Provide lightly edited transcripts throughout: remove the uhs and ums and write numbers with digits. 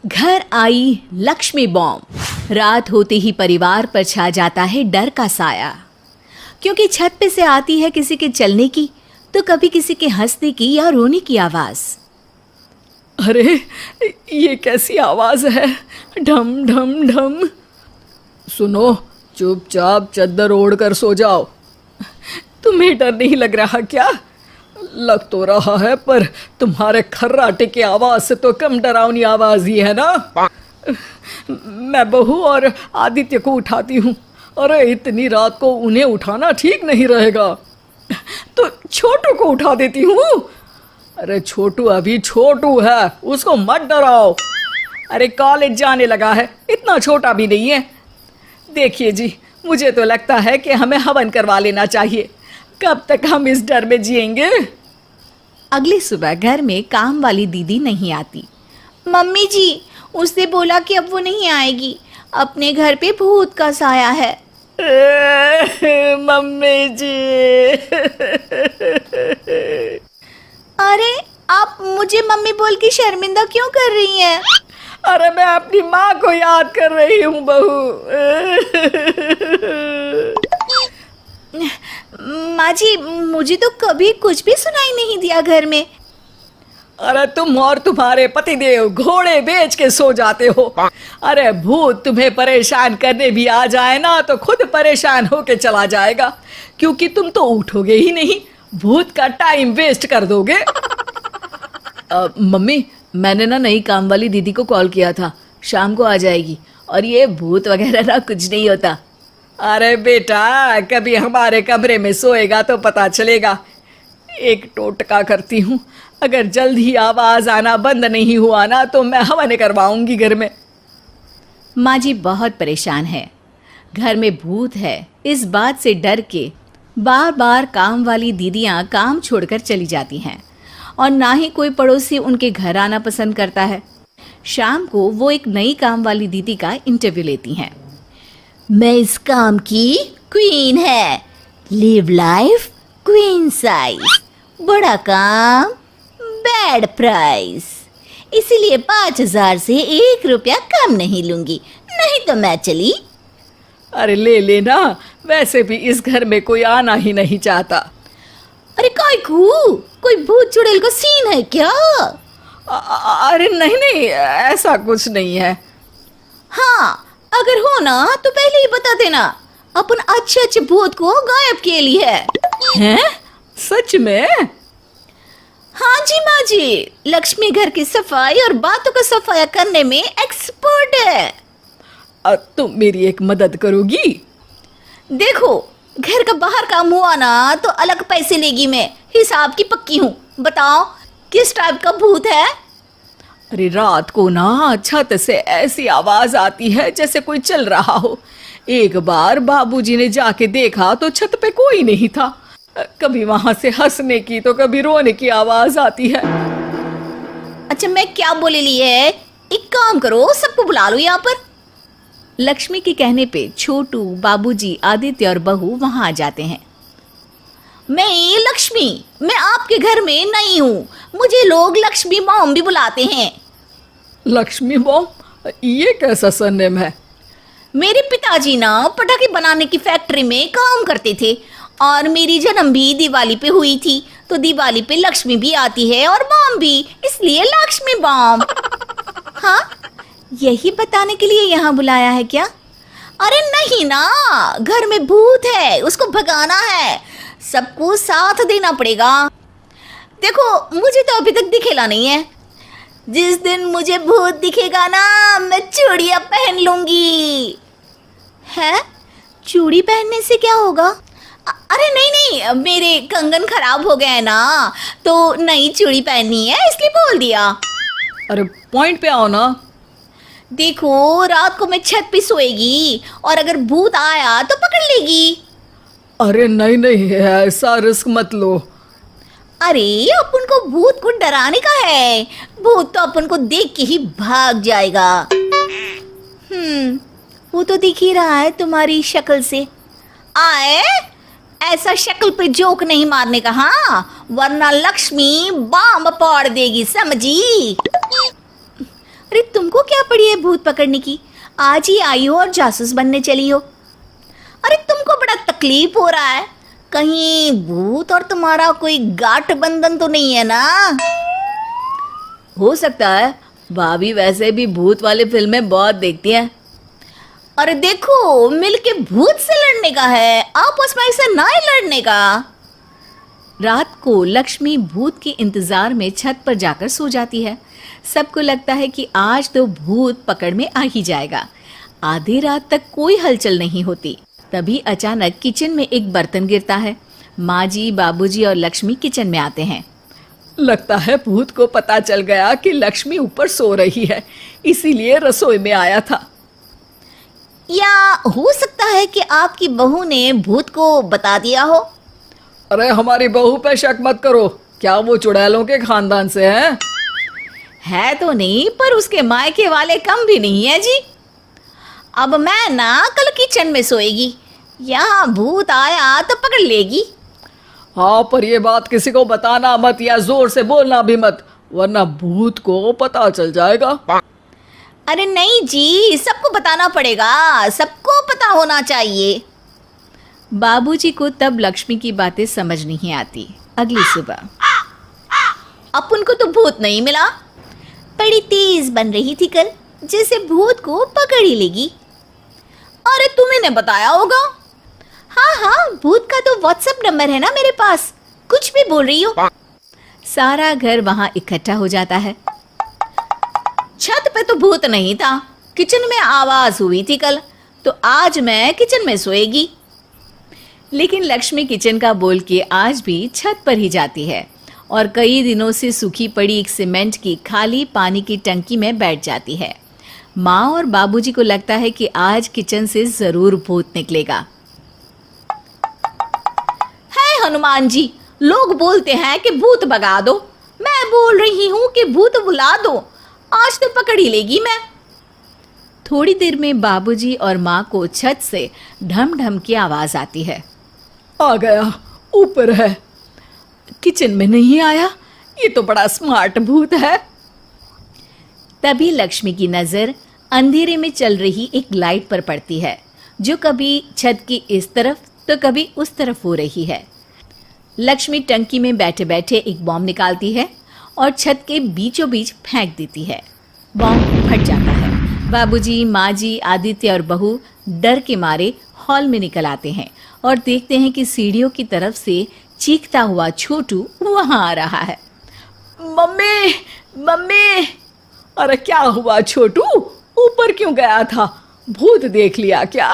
घर आई लक्ष्मी बॉम्ब। रात होते ही परिवार पर छा जाता है डर का साया, क्योंकि छत पे से आती है किसी के चलने की तो कभी किसी के हंसने की या रोने की आवाज। अरे ये कैसी आवाज है? ढम ढम ढम। सुनो, चुपचाप चद्दर ओढ़ कर सो जाओ। तुम्हें डर नहीं लग रहा क्या? लग तो रहा है, पर तुम्हारे खर्राटे की आवाज से तो कम डरावनी आवाज ही है ना। मैं बहू और आदित्य को उठाती हूँ। अरे इतनी रात को उन्हें उठाना ठीक नहीं रहेगा, तो छोटू को उठा देती हूँ। अरे छोटू अभी छोटू है, उसको मत डराओ। अरे कॉलेज जाने लगा है, इतना छोटा भी नहीं है। देखिए जी, मुझे तो लगता है कि हमें हवन करवा लेना चाहिए। कब तक हम इस डर में जिएंगे? अगली सुबह घर में काम वाली दीदी नहीं आती। मम्मी जी, उसने बोला कि अब वो नहीं आएगी, अपने घर पे भूत का साया है। मम्मी जी। अरे आप मुझे मम्मी बोल के शर्मिंदा क्यों कर रही हैं? अरे मैं अपनी माँ को याद कर रही हूँ बहू। माँ जी, मुझे तो कभी कुछ भी सुनाई नहीं दिया घर में। अरे तुम और तुम्हारे पतिदेव घोड़े बेच के सो जाते हो। अरे भूत तुम्हें परेशान करने भी आ जाए ना तो खुद परेशान होके चला जाएगा, क्योंकि तुम तो उठोगे ही नहीं, भूत का टाइम वेस्ट कर दोगे। मम्मी, मैंने ना नई काम वाली दीदी को कॉल किया था, शाम को आ जाएगी, और ये भूत वगैरह ना कुछ नहीं होता। अरे बेटा, कभी हमारे कमरे में सोएगा तो पता चलेगा। एक टोटका करती हूँ, अगर जल्द ही आवाज आना बंद नहीं हुआ ना तो मैं हवन करवाऊंगी घर में। माँ जी बहुत परेशान है, घर में भूत है इस बात से डर के बार बार काम वाली दीदियाँ काम छोड़कर चली जाती हैं, और ना ही कोई पड़ोसी उनके घर आना पसंद करता है। शाम को वो एक नई काम वाली दीदी का इंटरव्यू लेती हैं। मैं इस काम की क्वीन है, लिव लाइफ क्वीन साइज, बड़ा काम बैड प्राइस, इसीलिए 5,000 से 1 रुपया कम नहीं लूंगी, नहीं तो मैं चली। अरे ले लेना, वैसे भी इस घर में कोई आना ही नहीं चाहता। अरे कोई भूत चुड़ैल का सीन है क्या? अरे नहीं नहीं, ऐसा कुछ नहीं है। हाँ, अगर हो ना तो पहले ही बता देना, अपन अच्छे अच्छे भूत को गायब किए लिए है। हैं? सच में? हाँ जी माँ जी, लक्ष्मी घर की सफाई और बातों का सफाया करने में एक्सपर्ट है। तुम मेरी एक मदद करोगी? देखो, घर का बाहर काम हुआ ना तो अलग पैसे लेगी, मैं हिसाब की पक्की हूँ। बताओ किस टाइप का भूत है? अरे रात को ना छत से ऐसी आवाज आती है जैसे कोई चल रहा हो। एक बार बाबूजी ने जाके देखा तो छत पे कोई नहीं था। कभी वहां से हंसने की तो कभी रोने की आवाज आती है। अच्छा, मैं क्या बोले ली है, एक काम करो, सबको बुला लो यहाँ पर। लक्ष्मी के कहने पे छोटू, बाबूजी, आदित्य और बहू वहां आ जाते हैं। मैं लक्ष्मी, मैं आपके घर में नई हूँ, मुझे लोग लक्ष्मी बॉम्ब भी बुलाते हैं। लक्ष्मी बॉम्ब? ये कैसा सरनेम है? मेरे पिताजी ना पटाखे बनाने की फैक्ट्री में काम करते थे, और मेरी जन्म भी दिवाली पे हुई थी, तो दिवाली पे लक्ष्मी भी आती है और बॉम्ब भी, इसलिए लक्ष्मी बॉम्ब। हाँ, यही बताने के लिए यहाँ बुलाया है क्या? अरे नहीं ना, घर में भूत है, उसको भगाना है, सबको साथ देना पड़ेगा। देखो, मुझे तो अभी तक दिखेला नहीं है, जिस दिन मुझे भूत दिखेगा ना मैं चूड़ियाँ पहन लूंगी। है? चूड़ी पहनने से क्या होगा? अरे नहीं नहीं, मेरे कंगन खराब हो गए हैं ना, तो नई चूड़ी पहननी है इसलिए बोल दिया। अरे पॉइंट पे आओ ना। देखो, रात को मैं छत पे सोएगी और अगर भूत आया तो पकड़ लेगी। अरे नहीं नहीं, ऐसा रिस्क मत लो। अरे अपन को भूत को डराने का है, भूत तो अपन को देख के ही भाग जाएगा। वो तो दिख ही रहा है तुम्हारी शक्ल से। आए, ऐसा शक्ल पे जोक नहीं मारने का, हाँ, वरना लक्ष्मी बॉम्ब फोड़ देगी, समझी? अरे तुमको क्या पड़ी है भूत पकड़ने की? आज ही आई हो और जासूस बनने चली हो। अरे तुमको बड़ा तकलीफ हो रहा है, कहीं भूत और तुम्हारा कोई गांठ बंधन तो नहीं है ना? हो सकता है, भाभी वैसे भी भूत वाली फिल्में बहुत देखती हैं। अरे देखो, मिलके भूत से लड़ने का है, आपस में ऐसा ना ही लड़ने का। रात को लक्ष्मी भूत के इंतजार में छत पर जाकर सो जाती है। सबको लगता है कि आज तो भूत पकड़ में आ ही जाएगा। आधी रात तक कोई हलचल नहीं होती। तभी अचानक किचन में एक बर्तन गिरता है। माँ जी, बाबूजी और लक्ष्मी किचन में आते हैं। लगता है भूत को पता चल गया कि लक्ष्मी ऊपर सो रही है, इसीलिए रसोई में आया था। या हो सकता है कि आपकी बहू ने भूत को बता दिया हो। अरे हमारी बहू पे शक मत करो, क्या वो चुड़ैलों के खानदान से है तो नहीं, पर उसके मायके वाले कम भी नहीं है जी। अब मैं ना कल किचन में सोएगी, यहाँ भूत आया तो पकड़ लेगी। हाँ, पर ये बात किसी को बताना मत या जोर से बोलना भी मत, वरना भूत को पता चल जाएगा। अरे नहीं जी, सबको बताना पड़ेगा, सबको पता होना चाहिए। बाबूजी को तब लक्ष्मी की बातें समझ नहीं आती। अगली सुबह अपन को तो भूत नहीं मिला, बड़ी तेज बन रही थी कल, जैसे भूत को पकड़ ही लेगी। अरे तुम्हें ने बताया होगा। हाँ हाँ, भूत का तो व्हाट्सएप नंबर है ना मेरे पास, कुछ भी बोल रही हो। सारा घर वहां इकट्ठा हो जाता है। छत पे तो भूत नहीं था, किचन में आवाज हुई थी कल, तो आज मैं किचन में सोएगी। लेकिन लक्ष्मी किचन का बोल के आज भी छत पर ही जाती है और कई दिनों से सूखी पड़ी एक सीमेंट की खाली पानी की टंकी में बैठ जाती है। माँ और बाबूजी को लगता है कि आज किचन से जरूर भूत निकलेगा। है हनुमान जी, लोग बोलते हैं कि भूत भगा दो, मैं बोल रही हूँ कि भूत बुला दो, आज तो पकड़ ही लेगी मैं। थोड़ी देर में बाबूजी और माँ को छत से ढम ढम की आवाज आती है। आ गया, ऊपर है, किचन में नहीं आया, ये तो बड़ा स्मार्ट भूत है। तभी लक्ष्मी की नजर अंधेरे में चल रही एक लाइट पर पड़ती है, जो कभी छत की इस तरफ तो कभी उस तरफ हो रही है। लक्ष्मी टंकी में बैठे बैठे एक बॉम्ब निकालती है और छत के बीचों बीच फेंक देती है। बॉम्ब फट जाता है। बाबूजी, माँ जी, आदित्य और बहू डर के मारे हॉल में निकल आते हैं और देखते हैं कि सीढ़ियों की तरफ से चीखता हुआ छोटू वहां आ रहा है। Mummy, mummy! अरे क्या हुआ छोटू, ऊपर क्यों गया था? भूत देख लिया क्या?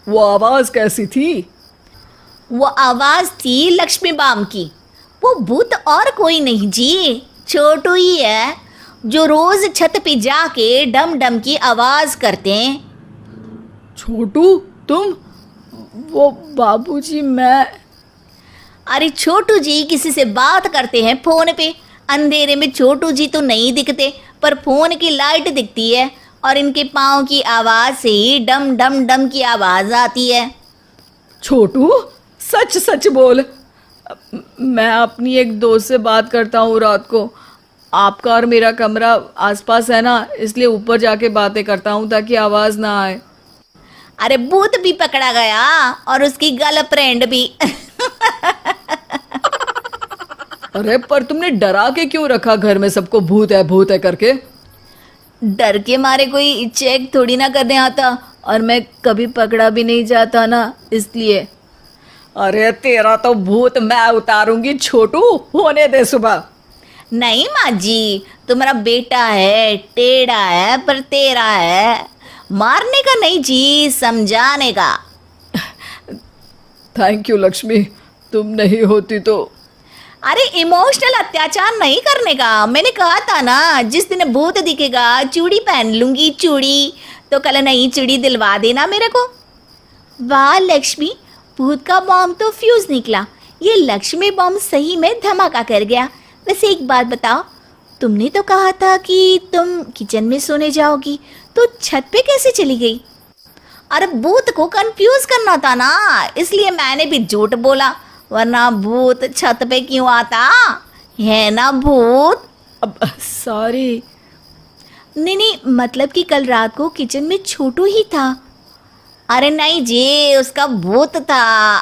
वो आवाज कैसी थी? वो आवाज थी लक्ष्मी बाम की। वो भूत और कोई नहीं जी, छोटू ही है, जो रोज छत पे जाके डम डम की आवाज करते हैं। छोटू तुम? वो बाबूजी मैं। अरे छोटू जी किसी से बात करते हैं फोन पे, अंधेरे में छोटू जी तो नहीं दिखते, पर फोन की लाइट दिखती है और इनके पाँव की आवाज से ही डम डम डम की आवाज आती है। छोटू सच सच बोल। मैं अपनी एक दोस्त से बात करता हूँ रात को, आपका और मेरा कमरा आसपास है ना, इसलिए ऊपर जाके बातें करता हूँ ताकि आवाज ना आए। अरे भूत भी पकड़ा गया और उसकी गर्लफ्रेंड भी। अरे पर तुमने डरा के क्यों रखा घर में सबको भूत है करके? डर के मारे कोई चेक थोड़ी ना करने आता, और मैं कभी पकड़ा भी नहीं जाता ना, इसलिए। अरे तेरा तो भूत मैं उतारूंगी छोटू, होने दे सुबह। नहीं माँ जी, तुम्हारा बेटा है, टेढ़ा है पर तेरा है, मारने का नहीं जी, समझाने का। थैंक यू लक्ष्मी, तुम नहीं होती तो। अरे इमोशनल अत्याचार नहीं करने का, मैंने कहा था ना, जिस दिन भूत दिखेगा चूड़ी पहन लूंगी, चूड़ी तो कल नई चूड़ी दिलवा देना मेरे को। वाह लक्ष्मी, भूत का बॉम्ब तो फ्यूज निकला, ये लक्ष्मी बॉम्ब सही में धमाका कर गया। वैसे एक बात बताओ, तुमने तो कहा था कि तुम किचन में सोने जाओगी, तो छत पे कैसे चली गई? अरे भूत को कंफ्यूज करना था ना, इसलिए मैंने भी झूठ बोला, वरना भूत छत पे क्यों आता है ना भूत। अब सॉरी। नहीं नहीं, मतलब कि कल रात को किचन में छोटू ही था। अरे नहीं जी, उसका भूत था।